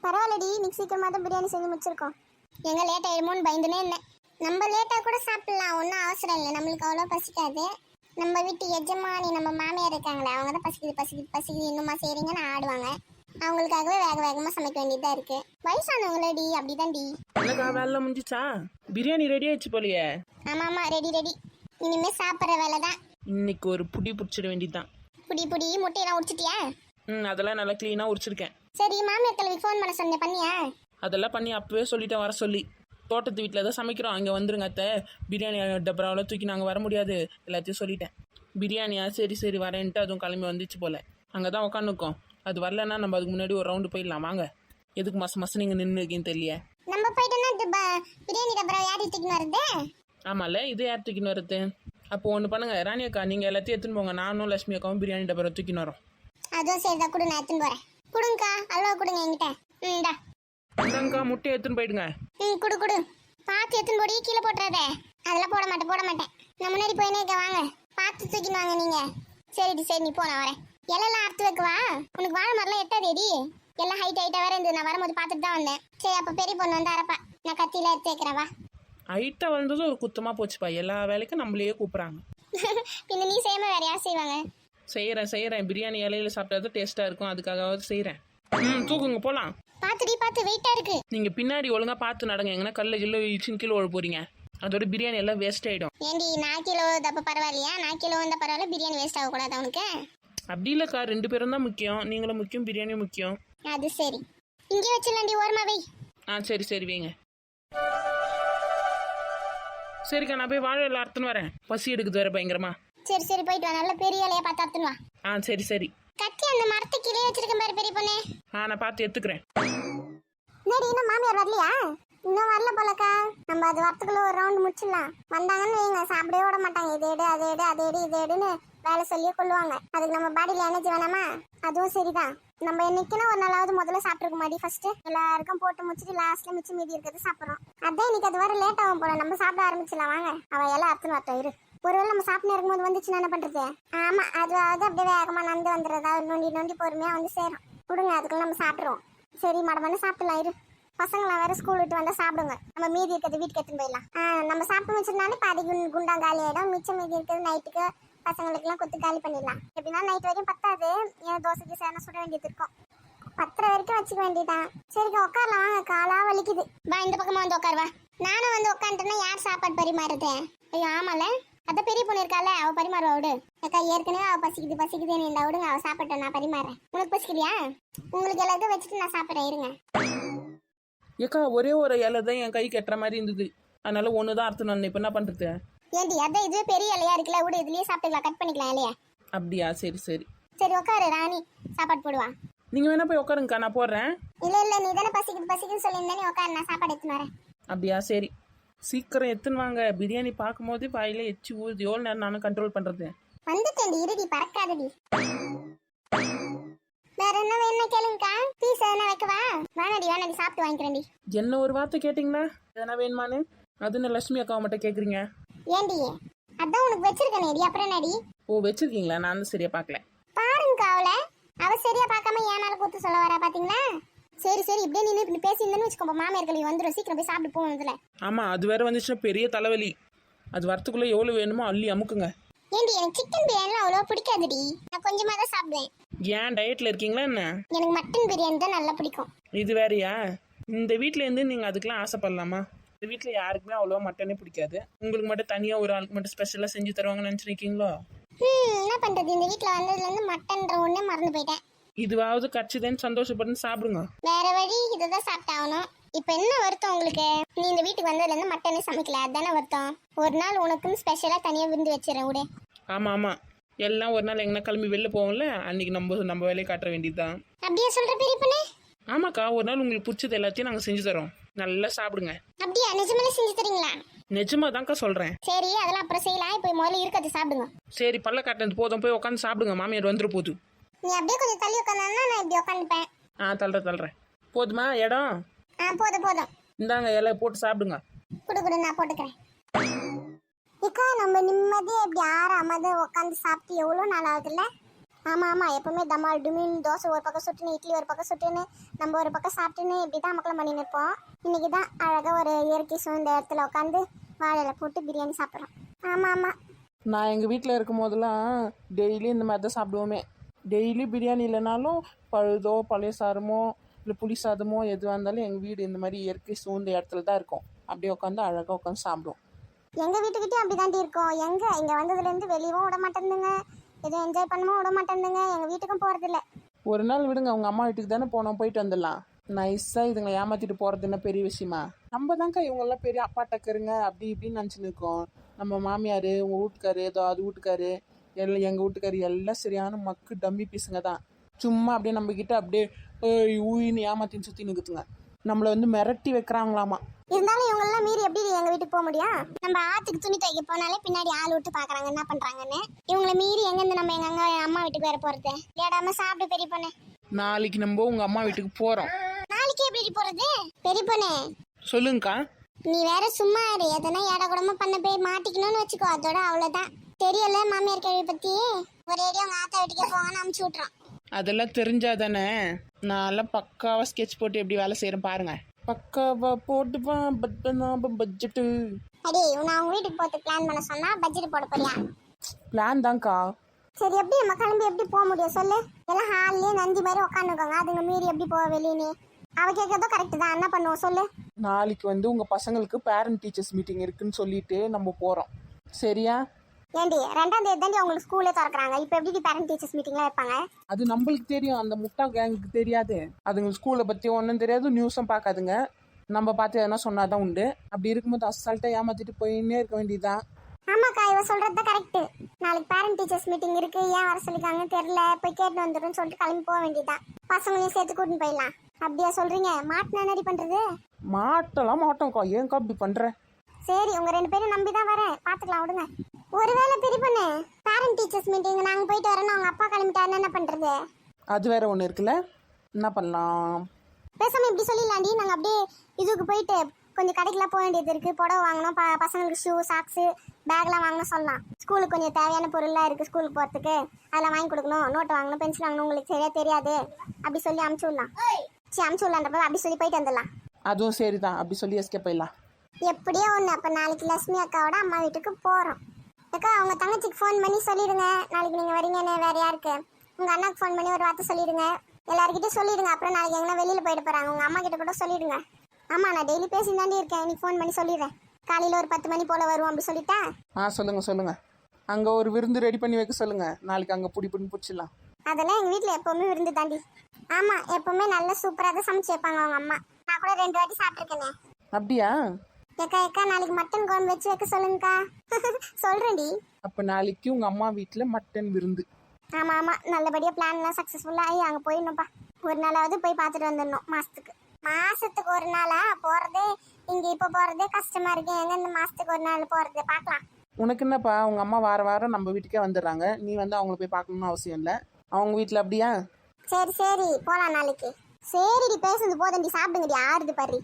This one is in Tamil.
பரவாயில்லடி, இன்னைக்கு சீக்கிரமா தான் பிரியாணி செஞ்சு முடிச்சிருக்கோம். எங்க லேட் ஆயிடுமோன்னு பயந்துனே இருந்தேன். நம்ம லேட்டா கூட சாப்பிடலாம், ஒன்றும் அவசரம் இல்லை. நம்மளுக்கு அவ்வளோ பசிக்காது. நம்ம வீட்டு எஜமானி நம்ம மாமியார் இருக்காங்களே, அவங்க தான் பசிக்குது இன்னுமா செய்றீங்கன்னு ஆடுவாங்க. அவங்களுக்காகவே வேக வேகமா சமைக்க வேண்டியதா இருக்கு. வயசானவங்களடி, அப்படிதான்டி. என்னக்கா வேலை முடிஞ்சிச்சா? பிரியாணி ரெடி ஆயிடுச்சு போலியே. ஆமா ரெடி. இனிமே சாப்பிட்ற வேலை தான். இன்னைக்கு ஒரு புடி பிடிச்சிட வேண்டியதுதான். புடி முட்டையெல்லாம் உடிச்சிட்டியா? அதெல்லாம் நல்லா கிளீனா உரிச்சிருக்கேன். சரி, மாமியார் கிளவி ஃபோன் பண்ண சொன்னேன், பண்ணியா? அதெல்லாம் பண்ணி அப்பவே சொல்லிட்டேன் வர சொல்லி. தோட்டத்து வீட்டில் தான் சமைக்கிறோம், அங்கே வந்துருங்க அத்தை. பிரியாணி டப்பராவில் தூக்கி நாங்கள் வர முடியாது, எல்லாத்தையும் சொல்லிட்டேன். பிரியாணியா? சரி வரேன்ட்டு அதுவும் கிளம்பி வந்துச்சு போல. அங்கே தான் உட்காந்துருக்கோம். அது வரலன்னா நம்ம அதுக்கு முன்னாடி ஒரு ரவுண்டு போயிடலாம் வாங்க. எதுக்கு மாசம் நீங்கள் நின்று இருக்கீங்கன்னு தெரியல. நம்ம போயிட்டோம்னா பிரியாணி டப்பரா யார் தூக்கின்னு வருது? ஆமாம்ல, இது யார் தூக்கின்னு வருது? அப்போ ஒன்று பண்ணுங்க ராணி அக்கா, நீங்கள் எல்லாத்தையும் எடுத்துன்னு போங்க. நானும் லட்சுமி அக்காவும் பிரியாணி டப்பரை தூக்கின்னு வரோம். அதுவும் சரிதான், கொடு, நான் எடுத்துன்னு போகிறேன். கொடுங்கக்கா, அல்வா கொடுங்க என்கிட்ட. இந்தாங்கக்கா, முட்டையை எடுத்துன்னு போயிடுங்க. கொடு. பார்த்து எடுத்துன்னு போடி, கீழே போட்டுறாதே. அதெல்லாம் போட மாட்டேன். நான் முன்னாடி போயினே இருக்க, வாங்க. பார்த்து தூக்கின்னு வாங்க நீங்க. சரி நீ போ, நான் வரேன். இலையெல்லாம் அறுத்து வைக்கவா? உனக்கு வாழை மரம்லாம் எட்டாதேடி. எல்லாம் ஹைட்டா வேற இருந்து. நான் வரும்போது பார்த்துட்டு தான் வந்தேன். சரி, அப்போ பெரிய பொண்ணு வந்து அரைப்பா. நான் கத்தியில எடுத்து வைக்கிறேன், வா. ஹைட்டா வந்தது ஒரு குத்தமா போச்சுப்பா. எல்லா வேலைக்கும் நம்மளையே கூப்பிட்றாங்க. பின்ன நீ செய்யாம வேற யார் செய்வாங்க? செய்யறேன். பிரியாணி இலையில சாப்பிட்டா டேஸ்டா இருக்கும், அதுக்காகவாவது செய்யறேன். தூக்குங்க போலாம். பார்த்து வெயிட்டா இருக்கு. நீங்க பின்னாடி ஒழுங்கா பார்த்து நடங்க. எங்கன்னா கல்ல கிலோ இச்சின் கிலோ ஓட போறீங்க. அதோட பிரியாணி எல்லாம் வேஸ்ட் ஆயிடும். ஏண்டி, 4 கிலோ தப்ப பரவாயில்லையா? 4 கிலோ வந்தா பரவாயில்ல, பிரியாணி வேஸ்ட் ஆகக்கூடாது அவனுக்கு. அப்படி இல்லக்கா, 2 பேரும் தான் முக்கியம். நீங்களும் முக்கியம், பிரியாணியும் முக்கியம். அது சரி, இங்கே வச்சிடலாண்டி, ஓரமா வை. சரி வைங்க. சரிக்கா, நான் போய் வாழை எல்லாம் அறுத்துன்னு வரேன். பசி எடுக்குது வேற பயங்கரமா. சரி போயிட்டு வா. நல்ல பெரிய இலையா பார்த்து அறுத்துன்னு வா. சரி. கத்தி அந்த மரத்துக்கு கீழே வச்சிருக்கேன் பாரு பெரிய பொண்ணு. நான் பார்த்து எடுத்துக்கிறேன். என்னடி, இன்னும் மாமியார் வரலையா? இன்னும் வரல போலக்கா. நம்ம அது வரத்துக்குள்ள ஒரு ரவுண்ட் முடிச்சிடலாம். வந்தாங்கன்னு வைங்க, சாப்பிடவே விட மாட்டாங்க. இது எடுன்னு வேலை சொல்லியே கொள்ளுவாங்க. அதுக்கு நம்ம பாடியில் எனர்ஜி வேணாமா? அதுவும் சரிதான். நம்ம என்னைக்குன்னா ஒரு நாளாவது முதல்ல சாப்பிட்டுருக்க மாடி. ஃபர்ஸ்ட் எல்லாருக்கும் போட்டு முடிச்சுட்டு லாஸ்ட்ல மிச்சம் மீதி இருக்கிறது சாப்பிட்றோம். அதான் இன்னைக்கு அது வர லேட் ஆகும் போல. நம்ம சாப்பிட ஆரம்பிச்சிடலாம் வாங்க. அவன் எல்லாம் அர்த்தம் வரட்டும் இரு. ஒருவேளை நம்ம சாப்பிட்டு இருக்கும்போது வந்துச்சுன்னா என்ன பண்றது? ஆமா, அதுவாவது அப்படியே வேகமா நடந்து வந்துடுறதா, நொண்டி பொறுமையா வந்து சேரும். கொடுங்க, அதுக்குள்ள நம்ம சாப்பிடுவோம். சரி, மடமன்னு சாப்பிடலாம் இரு. பசங்களாம் வேற ஸ்கூல் விட்டு வந்தா சாப்பிடுங்க. நம்ம மீதி இருக்கிறது வீட்டுக்கு எடுத்துன்னு போயிடலாம். நம்ம சாப்பிட்டு வச்சிருந்தாலே பாதி குண்டா காலி ஆயிடும். மிச்சம் மீதி இருக்கிறது நைட்டுக்கு பசங்களுக்கு எல்லாம் கொத்து காலி பண்ணிடலாம். எப்படின்னா நைட் வரைக்கும் பத்தாது. ஏன் தோசைக்கு சேன சுட வேண்டியது இருக்கும். 10 வரைக்கும் வச்சுக்க வேண்டியதான். சரிக்கா, உட்காரலாம் வாங்க. காலா வலிக்குது. வா, இந்த பக்கமா வந்து உட்காருவா. நானும் வந்து உட்காந்துட்டேன்னா யார் சாப்பாடு பரிமாறுறது? ஐயோ ஆமால, அதான் பெரிய பொண்ணு இருக்கால, அவ பரிமாறுவா விடு. அக்கா, ஏற்கனவே அவ பசிக்குதுன்னு இந்த விடுங்க. அவ சாப்பிட்டேன், நான் பரிமாறேன். உனக்கு பசிக்கலையா? உங்களுக்கு எல்லாத்தையும் வச்சுட்டு நான் சாப்பிட்றேன், இருங்க. ஏக்கா, ஒரே ஒரு இலை தான் என் கை கட்டுற மாதிரி இருந்தது. அதனால ஒண்ணுதான் அறுத்து நான் இப்ப என்ன பண்றது? ஏண்டி, அதான் இதுவே பெரிய இலையா இருக்குல்ல, விடு, இதுலயே சாப்பிட்டுக்கலாம். கட் பண்ணிக்கலாம் இலையா. அப்படியா? சரி உட்காரு ராணி, சாப்பாடு போடுவா. நீங்க வேணா போய் உட்காருங்கக்கா, நான் போடுறேன். இல்ல, நீ தானே பசிக்குன்னு சொல்லியிருந்தேன். நீ உட்காரு, நான் சாப்பாடு எடுத்துன்னு வரேன். அப்படியா? சரி, சீக்கிரம் எடுத்துன்னு வாங்க. பிரியாணி பார்க்கும்போது வாயில எச்சி ஊறுது. எவ்வளோ நேரம் நானும் கண்ட்ரோல் பண்றது? வந்துட்டேன்டி, இருடி, பறக்காதடி. வேற என்ன வேணும் கேளுங்கக்கா? பீஸ் எதனா வைக்கவா? வேணாடி சாப்பிட்டு வாங்கிக்கிறேன்டி. என்ன ஒரு வார்த்தை கேட்டீங்களா எதனா வேணுமான்னு? அதுன்னு லட்சுமி அக்காவை மட்டும் கேட்குறீங்க. ஏண்டி, அதான் உனக்கு வச்சிருக்கேனேடி, அப்புறம் என்னடி? ஓ, வச்சிருக்கீங்களா? நான் வந்து சரியா பார்க்கல. பாருங்கக்கா, அவ சரியா பார்க்காம ஏனால கூத்து சொல்ல வரா பாத்தீங்களா? சரி இப்படியே நின்று பேசியிருந்தேன்னு வச்சுக்கோ, மாமியார் கழுவி வந்துடும். சீக்கிரம் போய் சாப்பிட்டு போகணும்ல. ஆமா, அது வேற வந்துச்சுன்னா பெரிய தலைவலி. அது வரத்துக்குள்ள எவ்வளவு வேணுமோ அள்ளி அமுக்குங்க. ஏண்டி, எனக்கு சிக்கன் பிரியாணி அவ்வளோ பிடிக்காதுடி. நான் கொஞ்சமா தான் சாப்பிடுவேன். ஏன் டயட்ல இருக்கீங்களா என்ன? எனக்கு மட்டன் பிரியாணி தான் நல்லா பிடிக்கும். இது வேறயா? இந்த வீட்ல இருந்து நீங்க அதுக்கெல்லாம் ஆசைப்படலாமா? இந்த வீட்ல யாருக்குமே அவ்வளவா மட்டனே பிடிக்காது. உங்களுக்கு மட்டும் தனியா ஒரு ஆளுக்கு மட்டும் ஸ்பெஷலா செஞ்சு தருவாங்கன்னு நினைச்சிருக்கீங்களோ? என்ன பண்றது, இந்த வீட்ல வந்ததுல இருந்து மட்டன்ற ஒண்ணே மறந்து போயிட்டேன். இதுவாவது கட்சிதேன்னு சந்தோஷப்பட்டு சாப்பிடுங்க. வேற வழி, இதுதான் சாப்பிட்டாகணும். இப்ப என்ன வருத்தம் உங்களுக்கு? நீ இந்த வீட்டுக்கு வந்ததுல இருந்து மட்டனே சமைக்கல, அதானே வருத்தம். ஒரு நாள் உனக்குன்னு ஸ்பெஷலா தனியா விருந்து வச்சிடறேன் விடு. ஆமா, எல்லாம் ஒரு நாள் எங்கன்னா கிளம்பி வெளில போவோம்ல, அன்னைக்கு நம்ம வேலையை காட்ட வேண்டியதுதான். அப்படியே சொல்ற பெரிய பொண்ணு? ஆமாக்கா, ஒரு நாள் உங்களுக்கு பிடிச்சது எல்லாத்தையும் நாங்க செஞ்சு தரோம். நல்லா சாப்பிடுங்க. அப்படியா? நிஜமாலே செஞ்சு தரீங்களா? நிஜமா தான்க்கா சொல்றேன். சரி, அதெல்லாம் அப்புறம் செய்யலாம். இப்போ முதல்ல இருக்கிறது சாப்பிடுங்க. சரி, பல்ல காட்டினது போதும், போய் உட்காந்து சாப்பிடுங்க. மாமியார் வந்துரு போது. நீ அப்படியே கொஞ்சம் தள்ளி உட்காந்தா நான் இப்படி உட்காந்துப்பேன். தள்ளுறேன். போதுமா இடம்? போதும். இந்தாங்க, இலை போட்டு சாப்பிடுங்க. குடு, நான் போட்டுக்கிறேன். இக்கா, நம்ம நிம்மதியா இப்படி ஆறாமது உட்காந்து சாப்பிட்டு எவ்வளோ நாள் ஆகுதுல்ல? ஆமா ஆமா, எப்பவுமே தமால் டுமின் தோசை ஒரு பக்கம் சுட்டுன்னு, இட்லி ஒரு பக்கம் சுட்டுன்னு, நம்ம ஒரு பக்கம் சாப்பிட்டுன்னு இப்படிதான் மக்களும் பண்ணி நிற்போம். இன்னைக்கு தான் அழகா ஒரு இயற்கை சூழ்ந்த இடத்துல உட்காந்து வாழையில போட்டு பிரியாணி சாப்பிட்றோம். ஆமா ஆமா. நான் எங்கள் வீட்டில் இருக்கும் போதெல்லாம் டெய்லி இந்த மாதிரி தான் சாப்பிடுவோமே. டெய்லி பிரியாணி இல்லைனாலும் பழுதோ பழைய சாதமோ இல்லை புளி சாதமோ எதுவாக இருந்தாலும் எங்கள் வீடு இந்த மாதிரி இயற்கை சூழ்ந்த இடத்துல தான் இருக்கும். அப்படியே உட்காந்து அழகாக உட்காந்து சாப்பிடுவோம். எங்க வீட்டுக்கிட்டே அப்படிதாண்டி இருக்கோம். இங்க வந்ததுல இருந்து வெளியவும் விட மாட்டேங்குதுங்க, எதுவும் என்ஜாய் பண்ணவும் விட மாட்டேங்குதுங்க, எங்க வீட்டுக்கும் போறது இல்ல. ஒரு நாள் விடுங்க, அவங்க அம்மா வீட்டுக்கு தானே போனோம், போயிட்டு வந்துடலாம். நைஸாக இதுங்களை ஏமாற்றிட்டு போகிறது என்ன பெரிய விஷயமா? நம்ம தான்க்கா இவங்கெல்லாம் பெரிய அப்பா டக்கருங்க அப்படி இப்படின்னு நினச்சின்னு இருக்கோம். நம்ம மாமியார், உங்கள் வீட்டுக்காரு, ஏதோ அது வீட்டுக்காரு, எல்லாம் எங்கள் வீட்டுக்காரு எல்லாம் சரியான மக்கு டம்மி பீஸுங்க தான். சும்மா அப்படியே நம்மக்கிட்ட அப்படியே ஊயின்னு ஏமாத்தின்னு சுற்றி நிற்குதுங்க. நம்மளை வந்து மிரட்டி வைக்கிறாங்களாமா. இருந்தாலும் இவங்க எல்லாம் மீறி எப்படி எங்க வீட்டுக்கு போக முடியும்? நம்ம ஆத்துக்கு துணி துவைக்க போனாலே பின்னாடி ஆள் விட்டு பாக்குறாங்க என்ன பண்றாங்கன்னு. இவங்களை மீறி எங்கிருந்து நம்ம எங்க அம்மா வீட்டுக்கு வேற போறது? ஏடாம சாப்பிடு பெரிய பொண்ணு. நாளைக்கு நம்ம உங்கள் அம்மா வீட்டுக்கு போகிறோம். நாளைக்கு எப்படி போறது பெரிய பொண்ணு? சொல்லுங்கக்கா. நீ வேற சும்மா இரு, எதனா ஏடா கூடமா பண்ண போய் மாட்டிக்கணும்னு வச்சுக்கோ, அதோட அவ்வளவுதான். தெரியல மாமியார் கேள்வி பத்தி. ஒரே அடி அவங்க ஆத்தா வீட்டுக்கே போவான்னு அமுச்சு விட்டுறான். அதெல்லாம் தெரிஞ்சாதானே. நான்லாம் பக்காவாக ஸ்கெட்ச் போட்டு எப்படி வேலை செய்கிறேன் பாருங்க. பக்காவா போட்டுப்பான் பட்ஜெட்டு. அடி உன்னை அவங்க வீட்டுக்கு போட்டு பிளான் பண்ண சொன்னா பட்ஜெட் போட போறியா? பிளான் தான்க்கா. சரி, எப்படி நம்ம கிளம்பி எப்படி போக முடியும் சொல்லு? எல்லாம் ஹால்லயே நந்தி மாதிரி உட்காந்துக்கோங்க, அதுங்க மீறி எப்படி போக வெளியே? அவ கேட்கறதும் கரெக்ட் தான், என்ன பண்ணுவோம் சொல்லு? நாளைக்கு வந்து உங்கள் பசங்களுக்கு பேரண்ட் டீச்சர்ஸ் மீட்டிங் இருக்குன்னு சொல்லிட்டு நம்ம போகிறோம், சரியா? ஏண்டி 2ஆம் தேதி தாண்டி அவங்களுக்கு ஸ்கூலே திறக்கிறாங்க, இப்போ எப்படி பேரண்ட் டீச்சர்ஸ் மீட்டிங்லாம் வைப்பாங்க? அது நம்மளுக்கு தெரியும், அந்த முட்டா கேங்குக்கு தெரியாது. அதுங்க ஸ்கூலை பற்றி ஒன்றும் தெரியாது, நியூஸும் பார்க்காதுங்க. நம்ம பார்த்து எதனா சொன்னாதான் உண்டு. அப்படி இருக்கும்போது அசால்ட்டாக ஏமாத்திட்டு போயின்னே இருக்க வேண்டியதுதான். ஆமாக்கா, இவ சொல்றது தான் கரெக்ட். நாளைக்கு பேரண்ட் டீச்சர்ஸ் மீட்டிங் இருக்கு, ஏன் வர சொல்லிருக்காங்கன்னு தெரியல, போய் கேட்டு வந்துடும் சொல்லிட்டு கிளம்பி போக வேண்டியதுதான். பசங்களையும் சேர்த்து கூட்டின்னு போயிடலாம். அப்படியா சொல்றீங்க? மாட்டினா என்னடி பண்றது? மாட்டலாம் மாட்டோம்க்கா, ஏன்க்கா இப்படி பண்ற? சரி, உங்க 2 பேரும் நம்பி தான் வரேன், பாத்துக்கலாம் விடுங்க. ஒருவேளை பெரிய பொண்ணு பேரண்ட் டீச்சர்ஸ் மீட்டிங் நாங்க போயிட்டு வரேன்னு அவங்க அப்பா கிளம்பிட்டாருன்னு என்ன பண்றது? அது வேற ஒன்று இருக்குல்ல, என்ன பண்ணலாம்? பேசாம இப்படி சொல்லிடலாண்டி, நாங்க அப்படியே இதுக்கு போயிட்டு கொஞ்சம் கடைக்கெல்லாம் போக வேண்டியது இருக்கு, புடவை வாங்கணும், பசங்களுக்கு ஷூ சாக்ஸு பேக்லாம் வாங்கணும் சொல்லலாம். ஸ்கூலுக்கு கொஞ்சம் தேவையான பொருள்லாம் இருக்கு ஸ்கூலுக்கு போறதுக்கு, அதெல்லாம் வாங்கி கொடுக்கணும், நோட்டு வாங்கணும், பென்சில் வாங்கணும், உங்களுக்கு சரியா தெரியாது அப்படி சொல்லி அமுச்சு விடலாம். சரி, அமுச்சு விடலான்றப்ப அப்படி சொல்லி போயிட்டு வந்துடலாம். அதுவும் சரிதான், அப்படி சொல்லி எஸ்கேப் போயிடலாம். எப்படியோ ஒன்று. அப்போ நாளைக்கு லட்சுமி அக்காவோட அம்மா வீட்டுக்கு போகிறோம். அக்கா, அவங்க தங்கச்சிக்கு ஃபோன் பண்ணி சொல்லிடுங்க நாளைக்கு நீங்கள் வரீங்கன்னு. வேற யாருக்கு? உங்கள் அண்ணாக்கு ஃபோன் பண்ணி ஒரு வார்த்தை சொல்லிடுங்க, எல்லாருக்கிட்டையும் சொல்லிடுங்க. அப்புறம் நாளைக்கு எங்கன்னா வெளியில் போயிட்டு போகிறாங்க, உங்கள் அம்மா கிட்ட கூட சொல்லிடுங்க. ஆமாம், நான் டெய்லி பேசிட்டு இருக்கேன், இன்னைக்கு ஃபோன் பண்ணி சொல்லிடுறேன். காலையில் ஒரு 10 மணி போல் வருவோம் அப்படி சொல்லிட்டா? சொல்லுங்க. அங்கே ஒரு விருந்து ரெடி பண்ணி வைக்க சொல்லுங்க, நாளைக்கு அங்கே பிடிப்புன்னு பிடிச்சிடலாம். அதெல்லாம் எங்கள் வீட்டில் எப்போவுமே விருந்து தாண்டி. ஆமாம், எப்போவுமே நல்லா சூப்பராக தான் சமைச்சு வைப்பாங்க அவங்க அம்மா. நான் கூட 2 வாட்டி சாப்பிட்ருக்கேனே. அப்படியா? ஏக்கா நாளைக்கு மட்டன் குழம்பு வச்சு வைக்க சொல்லுங்கக்கா. சொல்கிறேன்டி. அப்போ நாளைக்கு உங்கள் அம்மா வீட்டில் மட்டன் விருந்து. ஆமாம், நல்லபடியாக பிளான்லாம் சக்ஸஸ்ஃபுல்லாக ஆகி அங்கே போயிடணும்ப்பா. ஒரு நாளாவது போய் பார்த்துட்டு வந்துடணும். மாசத்துக்கு ஒரு நாளா போகிறதே, இங்கே இப்போ போகிறதே கஷ்டமாக இருக்கு, எங்கே இந்த மாதத்துக்கு ஒரு நாள் போகிறது பார்க்கலாம். உனக்கு என்னப்பா, உங்கள் அம்மா வாரம் நம்ம வீட்டுக்கே வந்துடுறாங்க, நீ வந்து அவங்கள போய் பார்க்கணும்னு அவசியம் இல்லை. அவங்க வீட்டில் அப்படியா? சரி போகலாம் நாளைக்கு. சரிடி, பேசுனது போதண்டி, சாப்பிடுங்கடி, ஆறுது பாரு.